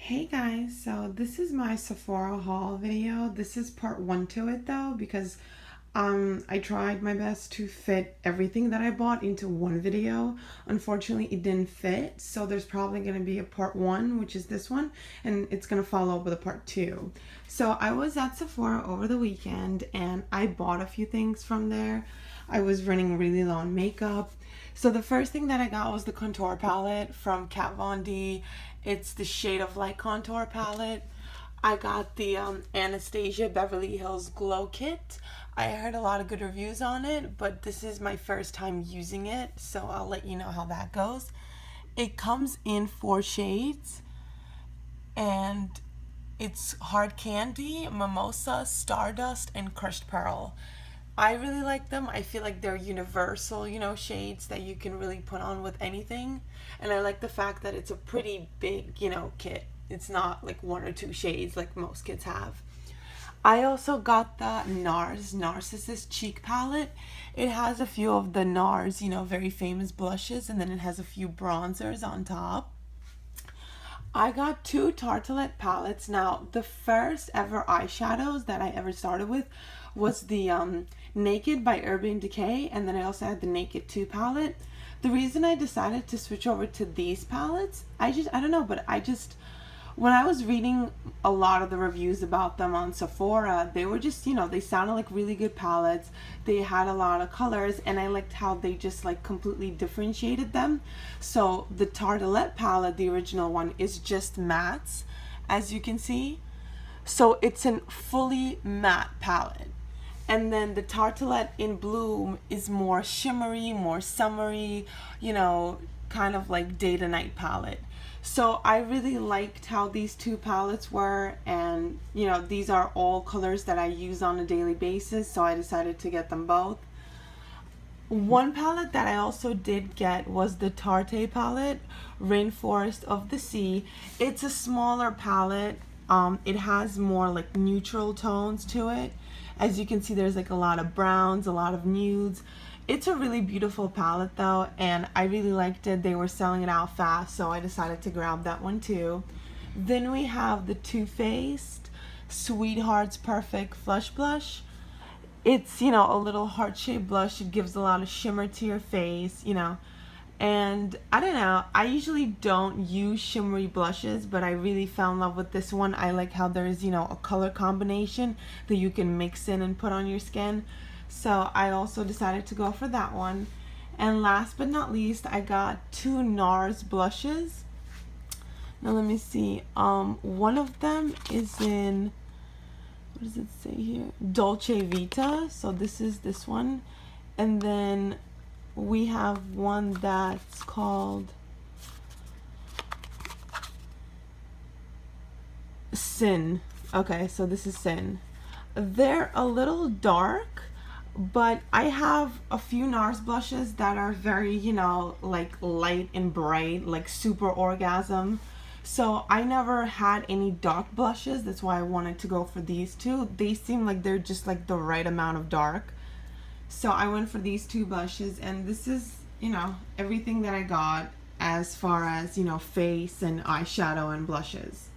Hey guys, so this is my Sephora haul video. This is part one to it though, because I tried my best to fit everything that I bought into one video. Unfortunately, it didn't fit, so there's probably going to be a part one, which is this one, and it's going to follow up with a part two. So I was at Sephora over the weekend and I bought a few things from there. I was running really low on makeup. So the first thing that I got was the contour palette from Kat Von D. It's the Shade of Light contour palette. I got the Anastasia Beverly Hills Glow Kit. I heard a lot of good reviews on it, but this is my first time using it, so I'll let you know how that goes. It comes in 4 shades, and it's Hard Candy, Mimosa, Stardust, and Crushed Pearl. I really like them. I feel like they're universal, shades that you can really put on with anything. And I like the fact that it's a pretty big, kit. It's not like 1 or 2 shades like most kits have. I also got the NARS Narsissist Cheek Palette. It has a few of the NARS, very famous blushes, and then it has a few bronzers on top. I got 2 Tartelette palettes. Now, the first ever eyeshadows that I ever started with was the Naked by Urban Decay, and then I also had the Naked 2 palette. The reason I decided to switch over to these palettes, I don't know, but when I was reading a lot of the reviews about them on Sephora, they were just, they sounded like really good palettes. They had a lot of colors, and I liked how they just like completely differentiated them. So the Tartelette palette, the original one, is just mattes, as you can see. So it's a fully matte palette. And then the Tartelette in Bloom is more shimmery, more summery, kind of like day to night palette. So I really liked how these 2 palettes were, and these are all colors that I use on a daily basis, so I decided to get them both. One palette that I also did get was the Tarte palette, Rainforest of the Sea. It's a smaller palette. It has more like neutral tones to it. As you can see, there's like a lot of browns, a lot of nudes. It's a really beautiful palette though, and I really liked it. They were selling it out fast, so I decided to grab that one too. Then we have the Too Faced Sweetheart's Perfect Flush Blush. It's, a little heart-shaped blush. It gives a lot of shimmer to your face, And I don't know, I usually don't use shimmery blushes, but I really fell in love with this one. I like how there's, a color combination that you can mix in and put on your skin. So I also decided to go for that one. And last but not least, I got 2 NARS blushes. Now let me see. One of them is in, what does it say here? Dolce Vita. So this is this one. And then we have one that's called Sin. Okay, so this is Sin. They're a little dark, but I have a few NARS blushes that are very, like light and bright, like super orgasm. So I never had any dark blushes. That's why I wanted to go for these 2. They seem like they're just like the right amount of dark. So I went for these 2 blushes, and this is, everything that I got as far as, face and eyeshadow and blushes.